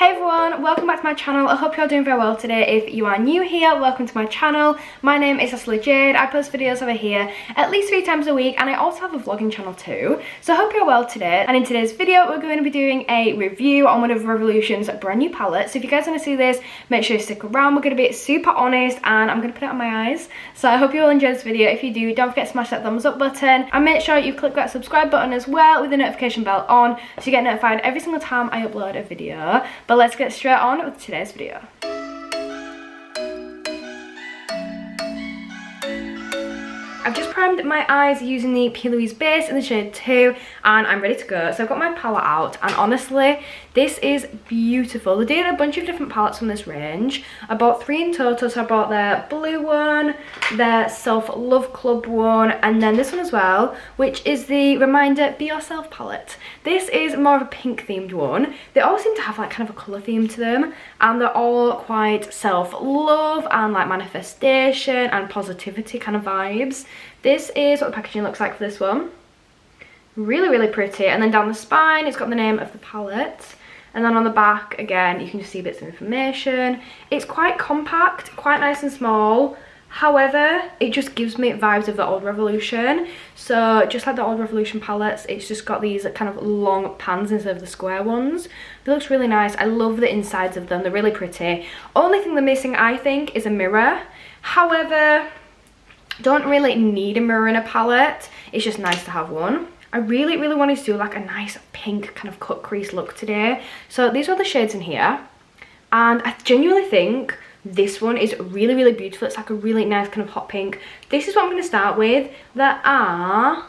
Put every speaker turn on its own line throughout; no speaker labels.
Hey everyone, welcome back to my channel. I hope you're doing very well today. If you are new here, welcome to my channel. My name is NatalieJade. I post videos over here at least 3 times a week, and I also have a vlogging channel too. So I hope you're well today. And in today's video, we're going to be doing a review on one of Revolution's brand new palettes. So if you guys want to see this, make sure you stick around. We're going to be super honest, and I'm going to put it on my eyes. So I hope you all enjoy this video. If you do, don't forget to smash that thumbs up button, and make sure you click that subscribe button as well with the notification bell on, so you get notified every single time I upload a video. But let's get straight on with today's video. I've just primed my eyes using the P. Louise base in the shade 2, and I'm ready to go. So I've got my palette out, and honestly, this is beautiful. They did a bunch of different palettes from this range. I bought 3 in total, so I bought their blue one, their Self-Love Club one, and then this one as well, which is the Reminder Be Yourself palette. This is more of a pink themed one. They all seem to have like kind of a colour theme to them, and they're all quite self-love and like manifestation and positivity kind of vibes. This is what the packaging looks like for this one. Really pretty. And then down the spine, it's got the name of the palette. And then on the back, again, you can just see bits of information. It's quite compact, quite nice and small. However, it just gives me vibes of the old Revolution. So just like the old Revolution palettes, it's just got these kind of long pans instead of the square ones. It looks really nice. I love the insides of them. They're really pretty. Only thing they're missing, I think, is a mirror. However, don't really need a mirror in a palette. It's just nice to have one. I really wanted to do like a nice pink kind of cut crease look today. So these are the shades in here, and I genuinely think this one is really beautiful. It's like a really nice kind of hot pink. This is what I'm going to start with. There are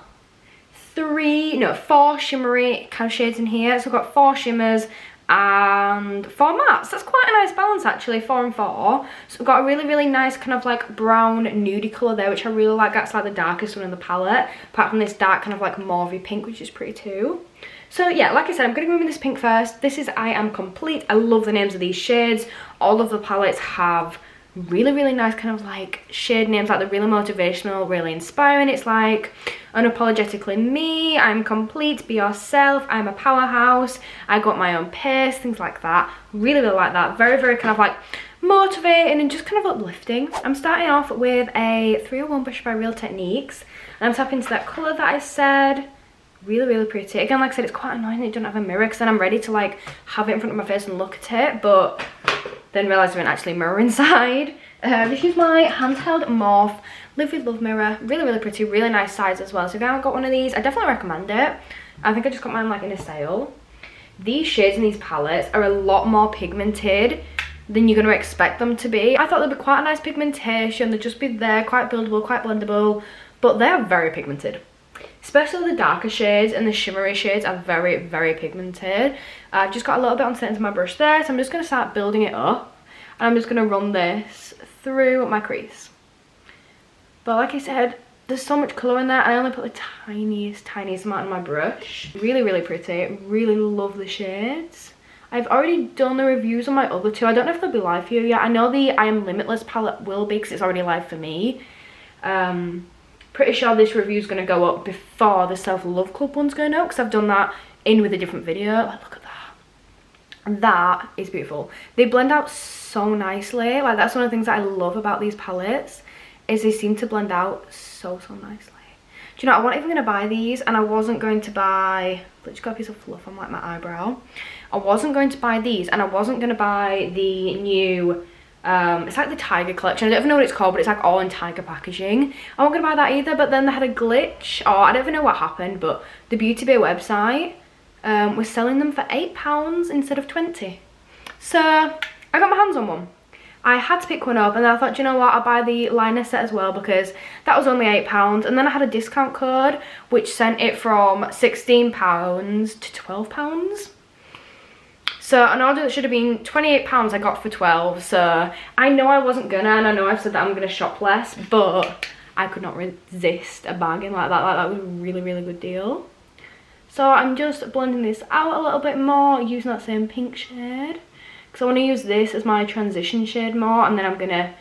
4 shimmery kind of shades in here. So I've got 4 shimmers and 4 mattes. That's quite a nice balance actually, 4 and 4. So I've got a really nice kind of like brown nudie colour there, which I really like. That's like the darkest one in the palette, apart from this dark kind of like mauvey pink, which is pretty too. So yeah, like I said, I'm going to go in this pink first. This is I Am Complete. I love the names of these shades. All of the palettes have really nice kind of like shade names, like they're really motivational, really inspiring. It's like Unapologetically Me, I'm Complete, Be Yourself, I'm a Powerhouse, I Got My Own Pace, things like that. Really like that. Very kind of like motivating and just kind of uplifting. I'm starting off with a 301 brush by Real Techniques, and I'm tapping into that colour that I said. Really pretty. Again, like I said, it's quite annoying that it doesn't have a mirror, because then I'm ready to like have it in front of my face and look at it, but then realised there isn't actually a mirror inside. This is my handheld Morph Live with Love mirror. Really pretty, really nice size as well. So if you haven't got one of these, I definitely recommend it. I think I just got mine like in a sale. These shades in these palettes are a lot more pigmented than you're going to expect them to be. I thought they'd be quite a nice pigmentation. They'd just be there, quite buildable, quite blendable, but they're very pigmented. Especially the darker shades and the shimmery shades are very pigmented. I've just got a little bit on set into my brush there, so I'm just going to start building it up. And I'm just going to run this through my crease. But like I said, there's so much colour in there. I only put the tiniest amount in my brush. Really pretty. Really love the shades. I've already done the reviews on my other 2. I don't know if they'll be live for you yet. I know the I Am Limitless palette will be, because it's already live for me. Pretty sure this review is going to go up before the Self-Love Club one's going up, because I've done that in with a different video. Like, look at that. That is beautiful. They blend out so nicely. Like, that's one of the things that I love about these palettes, is they seem to blend out so nicely. Do you know, I wasn't even going to buy these, and I wasn't going to buy, let's got a piece of fluff on like my eyebrow. I wasn't going to buy these, and I wasn't going to buy the new it's like the Tiger collection. I don't even know what it's called, but it's like all in Tiger packaging. I wasn't gonna buy that either, but then they had a glitch, or I don't even know what happened, but the Beauty Bay website was selling them for £8 instead of 20. So I got my hands on one. I had to pick one up, and then I thought, you know what, I'll buy the liner set as well, because that was only £8, and then I had a discount code which sent it from £16 to £12. So an order that should have been £28 I got for 12. So I know I wasn't gonna, and I know I've said that I'm gonna shop less, but I could not resist a bargain like that. Like, that was a really good deal. So I'm just blending this out a little bit more using that same pink shade, because I want to use this as my transition shade more, and then I'm gonna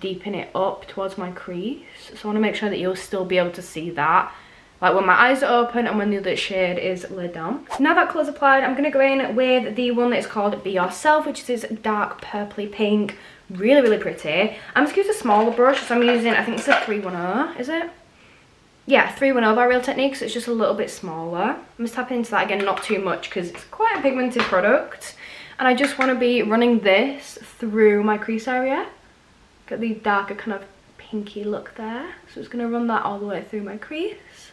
deepen it up towards my crease. So I want to make sure that you'll still be able to see that like when my eyes are open and when the other shade is laid down. Now that colour's applied, I'm going to go in with the one that is called Be Yourself, which is this dark purpley pink. Really, really pretty. I'm just using a smaller brush, so I'm using, I think it's a 310, is it? Yeah, 310 by Real Techniques. It's just a little bit smaller. I'm just tapping into that again, not too much, because it's quite a pigmented product. And I just want to be running this through my crease area. Get the darker kind of pinky look there. So it's going to run that all the way through my crease.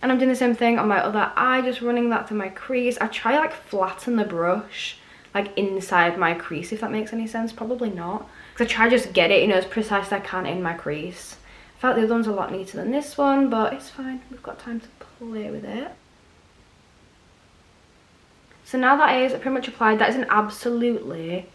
And I'm doing the same thing on my other eye, just running that through my crease. I try like flatten the brush like inside my crease, if that makes any sense. Probably not, because I try to just get it, you know, as precise as I can in my crease. I felt the other one's a lot neater than this one, but it's fine. We've got time to play with it. So now that is pretty much applied, that is an absolutely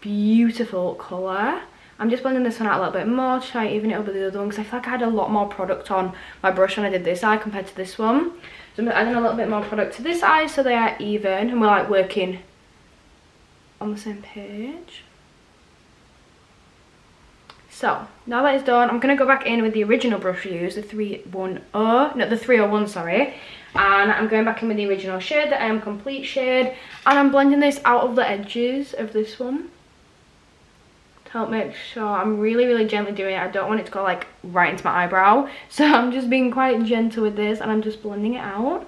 beautiful colour. I'm just blending this one out a little bit more to try and even it up with the other one, because I feel like I had a lot more product on my brush when I did this eye compared to this one. So I'm adding a little bit more product to this eye so they are even, and we're like working on the same page. So now that is done, I'm going to go back in with the original brush we used, the 301, sorry. And I'm going back in with the original shade, the Complete shade. And I'm blending this out of the edges of this one to help make sure I'm really, really gently doing it. I don't want it to go like right into my eyebrow. So I'm just being quite gentle with this and I'm just blending it out.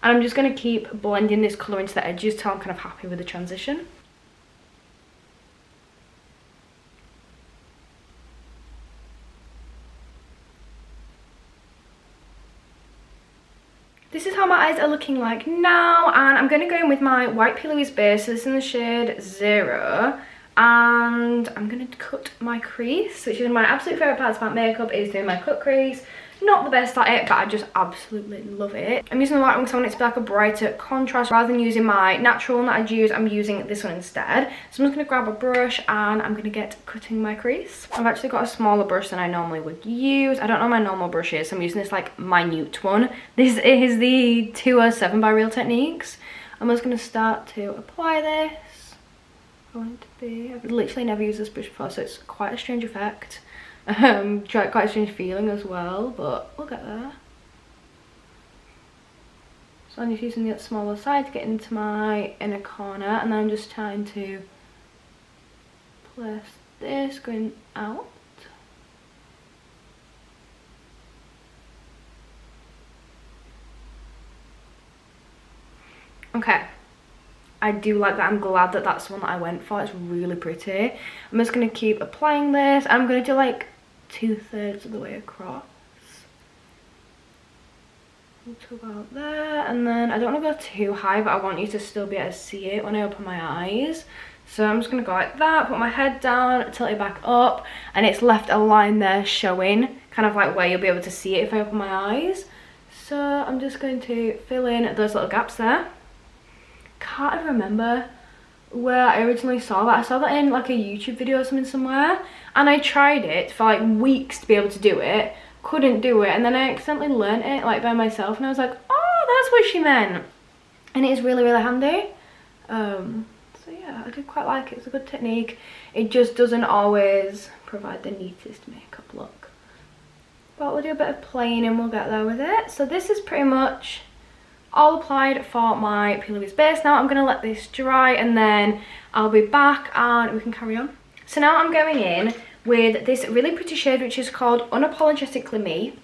And I'm just going to keep blending this colour into the edges till I'm kind of happy with the transition. This is how my eyes are looking like now, and I'm going to go in with my white P. Louise base. So this is in the shade 0, and I'm going to cut my crease, which is one of my absolute favourite parts about makeup, is doing my cut crease. Not the best at it, but I just absolutely love it. I'm using the white one because I want it to be like a brighter contrast. Rather than using my natural one that I'd use, I'm using this one instead. So I'm just going to grab a brush and I'm going to get cutting my crease. I've actually got a smaller brush than I normally would use. I don't know my normal brush is, so I'm using this like minute one. This is the 207 by Real Techniques. I'm just going to start to apply this. I want it to be, I've literally never used this brush before, so it's quite a strange effect. Quite a strange feeling as well, but we'll get there. So I'm just using the smaller side to get into my inner corner, and then I'm just trying to place this going out. Okay, I do like that. I'm glad that that's the one that I went for. It's really pretty. I'm just going to keep applying this. I'm going to do like 2/3 of the way across. To about there, and then I don't want to go too high, but I want you to still be able to see it when I open my eyes. So I'm just going to go like that, put my head down, tilt it back up, and it's left a line there showing, kind of like where you'll be able to see it if I open my eyes. So I'm just going to fill in those little gaps there. Can't even remember where I originally saw that. I saw that in like a YouTube video or something somewhere, and I tried it for like weeks to be able to do it, couldn't do it, and then I accidentally learnt it like by myself, and I was like, oh, that's what she meant, and it is really, really handy. So yeah, I did quite like it. It's a good technique. It just doesn't always provide the neatest makeup look, but we'll do a bit of playing and we'll get there with it. So this is pretty much all applied for my P. Louise base. Now I'm going to let this dry and then I'll be back and we can carry on. So now I'm going in with this really pretty shade which is called Unapologetically Me,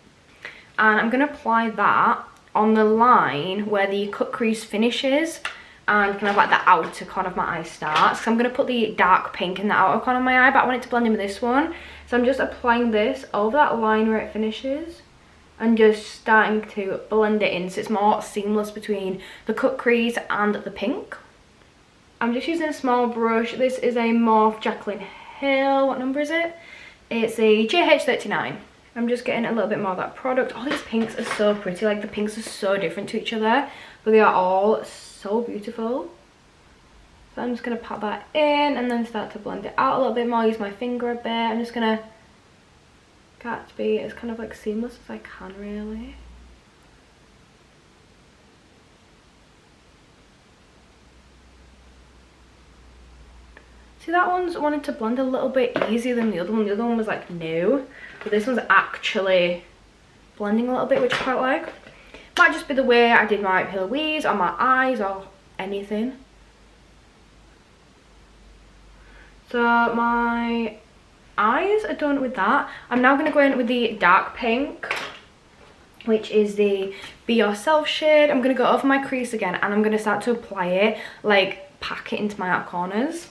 and I'm going to apply that on the line where the cut crease finishes and kind of like the outer corner of my eye starts. So I'm going to put the dark pink in the outer corner of my eye, but I want it to blend in with this one. So I'm just applying this over that line where it finishes and just starting to blend it in so it's more seamless between the cut crease and the pink. I'm just using a small brush. This is a Morphe Jaclyn Hill. What number is it? It's a JH39. I'm just getting a little bit more of that product. All these pinks are so pretty. Like the pinks are so different to each other, but they are all so beautiful. So I'm just going to pat that in and then start to blend it out a little bit more. Use my finger a bit. I'm just going to get it to be as kind of like seamless as I can, really. See, that one's wanted to blend a little bit easier than the other one. The other one was like, no. But this one's actually blending a little bit, which I quite like. Might just be the way I did my Louise or my eyes or anything. So my eyes are done with that. I'm now going to go in with the dark pink, which is the Be Yourself shade. I'm going to go over my crease again and I'm going to start to apply it, like pack it into my outer corners.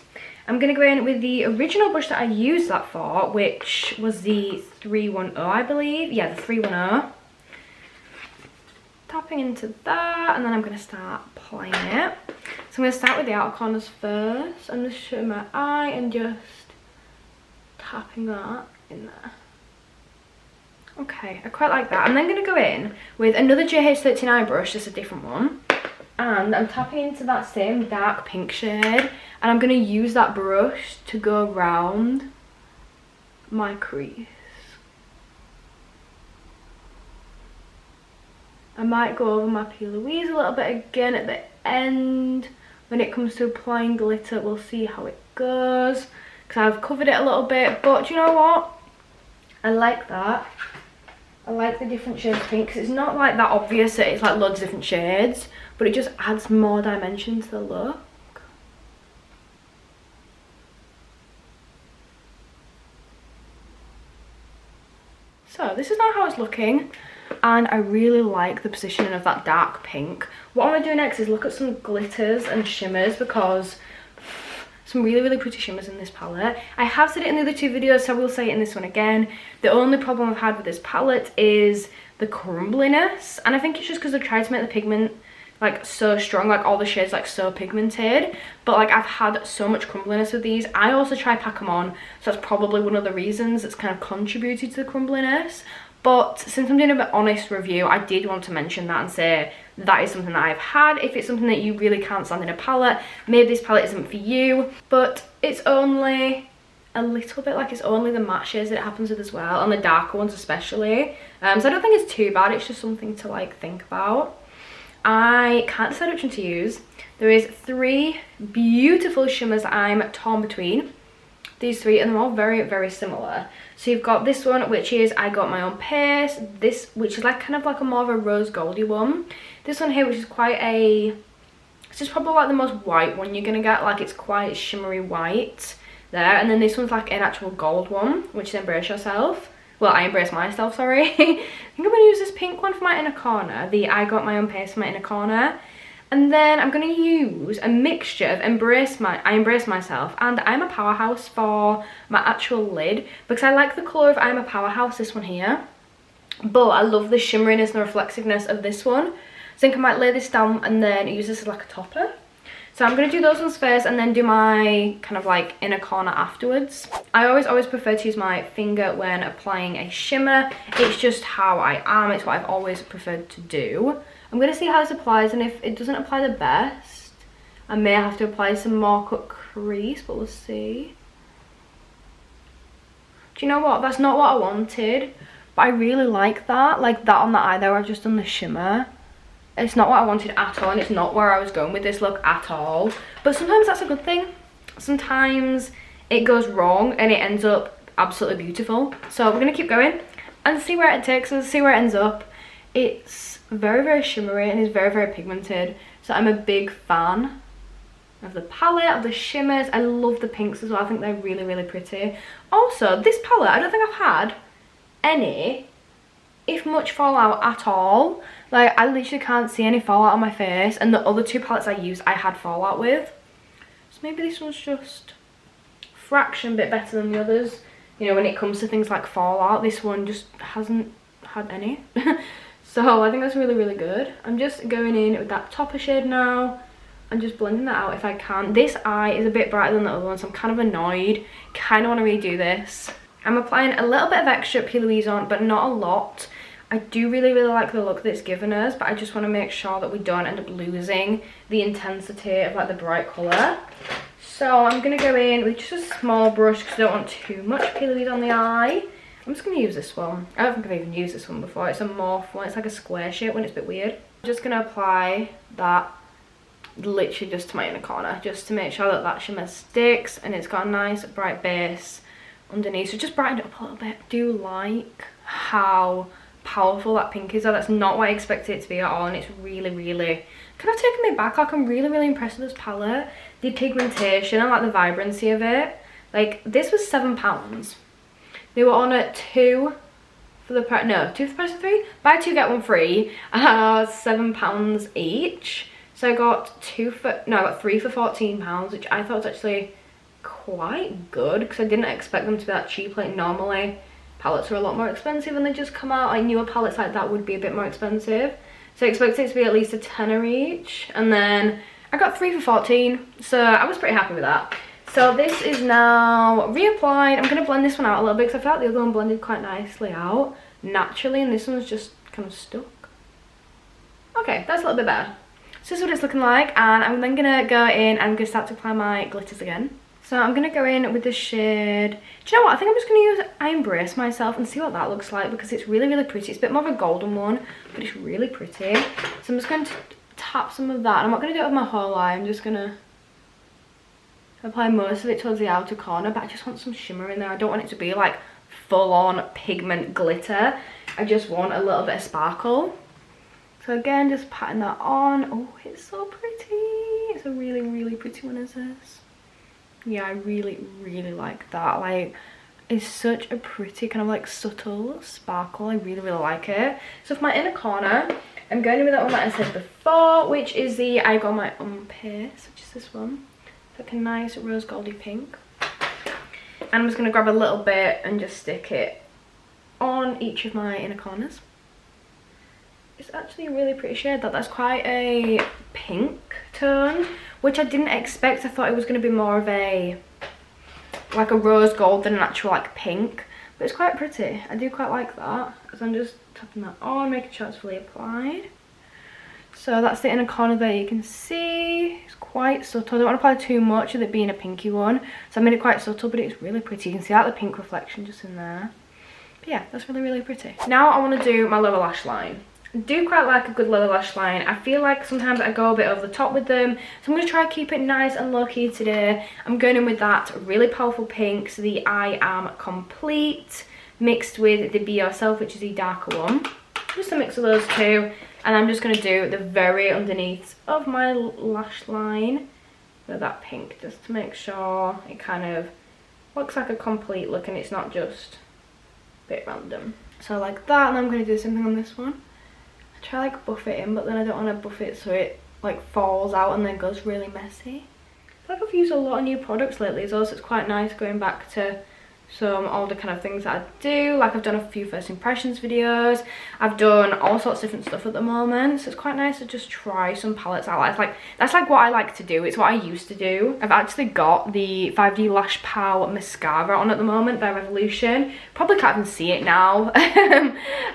I'm going to go in with the original brush that I used that for, which was the 310, I believe. Yeah, the 310. Tapping into that, and then I'm going to start applying it. So I'm going to start with the outer corners first. I'm just showing my eye and just tapping that in there. Okay, I quite like that. I'm then going to go in with another JH39 brush, just a different one. And I'm tapping into that same dark pink shade. And I'm going to use that brush to go around my crease. I might go over my P. Louise a little bit again at the end. When it comes to applying glitter, we'll see how it goes. Because I've covered it a little bit. But do you know what? I like that. I like the different shades of pink. Because it's not like that obvious that it's like loads of different shades. But it just adds more dimension to the look. So this is now how it's looking. And I really like the positioning of that dark pink. What I'm going to do next is look at some glitters and shimmers, because some really pretty shimmers in this palette. I have said it in the other two videos, so I will say it in this one again. The only problem I've had with this palette is the crumbliness, and I think it's just because I've tried to make the pigment like so strong, like all the shades like so pigmented, but like I've had so much crumbliness with these. I also try pack them on, so that's probably one of the reasons it's kind of contributed to the crumbliness. But since I'm doing a bit honest review, I did want to mention that and say that is something that I've had. If it's something that you really can't stand in a palette, maybe this palette isn't for you. But it's only a little bit, like it's only the matte shades that it happens with as well, and the darker ones especially. So I don't think it's too bad. It's just something to like think about. I can't decide which one to use. There is 3 beautiful shimmers that I'm torn between. These 3, and they're all very similar. So you've got this one, which is I Got My Own Pace. This, which is like kind of like a more of a rose goldy one. This one here, which is quite a, it's just probably like the most white one you're gonna get. Like it's quite shimmery white there. And then this one's like an actual gold one, which is Embrace Yourself. Well, I Embrace Myself, sorry. I think I'm gonna use this pink one for my inner corner. The I Got My Own Pace for my inner corner. And then I'm going to use a mixture of I Embrace Myself and I'm a Powerhouse for my actual lid, because I like the colour of I'm a Powerhouse, this one here, but I love the shimmeriness and the reflexiveness of this one. So I think I might lay this down and then use this as like a topper. So I'm going to do those ones first and then do my kind of like inner corner afterwards. I always prefer to use my finger when applying a shimmer. It's just how I am. It's what I've always preferred to do. I'm going to see how this applies, and if it doesn't apply the best, I may have to apply some more cut crease, but we'll see. Do you know what? That's not what I wanted, but I really like that. Like that on the eye there, I've just done the shimmer. It's not what I wanted at all, and it's not where I was going with this look at all. But sometimes that's a good thing. Sometimes it goes wrong and it ends up absolutely beautiful. So we're going to keep going and see where it takes us, see where it ends up. It's very shimmery and is very pigmented, so I'm a big fan of the palette, of the shimmers. I love the pinks as well. I think they're really pretty. Also, this palette, I don't think I've had any, if much, fallout at all. Like I literally can't see any fallout on my face, and the other 2 palettes I used I had fallout with. So maybe this one's just a fraction bit better than the others. You know, when it comes to things like fallout, this one just hasn't had any. So I think that's really good. I'm just going in with that topper shade now and just blending that out if I can. This eye is a bit brighter than the other one, so I'm kind of annoyed. Kind of want to redo this. I'm applying a little bit of extra P. Louise on, but not a lot. I do really like the look that it's given us, but I just want to make sure that we don't end up losing the intensity of like the bright colour. So I'm going to go in with just a small brush because I don't want too much P. Louise on the eye. I'm just going to use this one. I don't think I've even used this one before. It's a morph one. It's like a square shape when it's a bit weird. I'm just going to apply that literally just to my inner corner, just to make sure that that shimmer sticks and it's got a nice bright base underneath. So just brighten it up a little bit. I do like how powerful that pink is though. That's not what I expected it to be at all, and it's really, really kind of taken me back. Like, I'm really, really impressed with this palette. The pigmentation and like the vibrancy of it. Like, this was £7. They were on at 2 for the price, no, 2 for the price of 3. Buy 2 get 1 free. £7 each. So I got 3 for £14, which I thought was actually quite good because I didn't expect them to be that cheap. Like, normally palettes are a lot more expensive when they just come out. Like, newer palettes like that would be a bit more expensive. So I expected it to be at least a tenner each, and then I got 3 for 14, so I was pretty happy with that. So this is now reapplied. I'm going to blend this one out a little bit because I felt the other one blended quite nicely out naturally, and this one's just kind of stuck. Okay, that's a little bit better. So this is what it's looking like, and I'm then going to go in and I'm going to start to apply my glitters again. So I'm going to go in with the shade, do you know what, I think I'm just going to use I Embrace Myself and see what that looks like, because it's really, really pretty. It's a bit more of a golden one, but it's really pretty. So I'm just going to tap some of that. I'm not going to do it with my whole eye, I'm just going to apply most of it towards the outer corner, but I just want some shimmer in there. I don't want it to be like full-on pigment glitter. I just want a little bit of sparkle. So again, just patting that on. Oh, it's so pretty. It's a really, really pretty one, is this? Yeah, I really, really like that. Like, it's such a pretty kind of like subtle sparkle. I really, really like it. So for my inner corner, I'm going with that one that I said before, which is the I Got My Own Pace, which is this one. It's like a nice rose goldy pink. And I'm just going to grab a little bit and just stick it on each of my inner corners. It's actually a really pretty shade. That's quite a pink tone, which I didn't expect. I thought it was going to be more of a like a rose gold than an actual like pink, but it's quite pretty. I do quite like that. So I'm just tapping that on, making sure it's fully applied. So that's the inner corner there. You can see it's quite subtle. I don't want to apply too much with it being a pinky one, so I made it quite subtle, but it's really pretty. You can see that the pink reflection just in there. But yeah, that's really, really pretty. Now I want to do my lower lash line. I do quite like a good lower lash line. I feel like sometimes I go a bit over the top with them, so I'm going to try to keep it nice and low-key today. I'm going in with that really powerful pink, so the I Am Complete, mixed with the Be Yourself, which is the darker one. Just a mix of those two, and I'm just going to do the very underneath of my lash line with that pink, just to make sure it kind of looks like a complete look and it's not just a bit random. So like that, and I'm going to do something on this one. I try like buff it in, but then I don't want to buff it so it like falls out and then goes really messy. I feel like I've used a lot of new products lately as well, so it's quite nice going back to some older kind of things that I do. Like, I've done a few first impressions videos, I've done all sorts of different stuff at the moment, so it's quite nice to just try some palettes out. That's like what I like to do. It's what I used to do. I've actually got the 5D Lash Pow mascara on at the moment by Revolution. Probably can't even see it now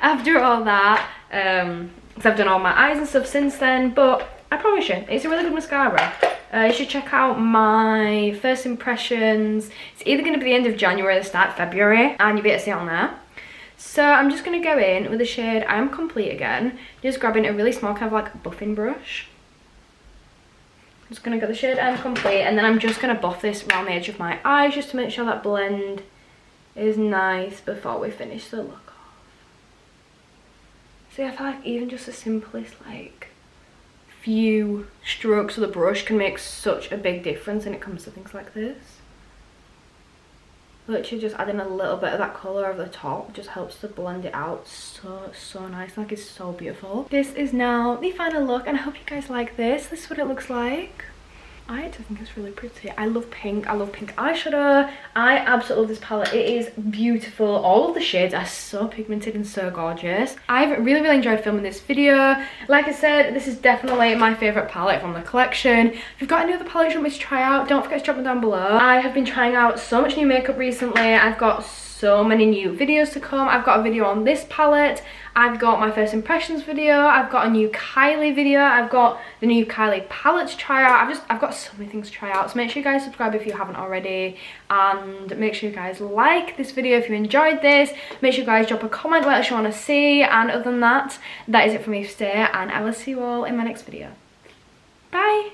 after all that, because I've done all my eyes and stuff since then, but I promise you, it's a really good mascara. You should check out my first impressions. It's either going to be the end of January or the start of February, and you'll be able to see it on there. So I'm just going to go in with the shade I Am Complete again, just grabbing a really small kind of like buffing brush. I'm just going to get the shade I Am Complete, and then I'm just going to buff this around the edge of my eyes just to make sure that blend is nice before we finish the look off. See, I feel like even just the simplest like few strokes of the brush can make such a big difference when it comes to things like this. Literally just adding a little bit of that colour over the top just helps to blend it out so nice. Like, it's so beautiful. This is now the final look, and I hope you guys like this. This is what it looks like. I actually think it's really pretty. I love pink. I love pink eyeshadow. I absolutely love this palette. It is beautiful. All of the shades are so pigmented and so gorgeous. I've really, really enjoyed filming this video. Like I said, this is definitely my favourite palette from the collection. If you've got any other palettes you want me to try out, don't forget to drop them down below. I have been trying out so much new makeup recently. I've got so many new videos to come. I've got a video on this palette, I've got my first impressions video, I've got a new Kylie video, I've got the new Kylie palette to try out. I've got so many things to try out, so make sure you guys subscribe if you haven't already, and make sure you guys like this video if you enjoyed this. Make sure you guys drop a comment what else you want to see, and other than that, that is it for me for today, and I will see you all in my next video. Bye.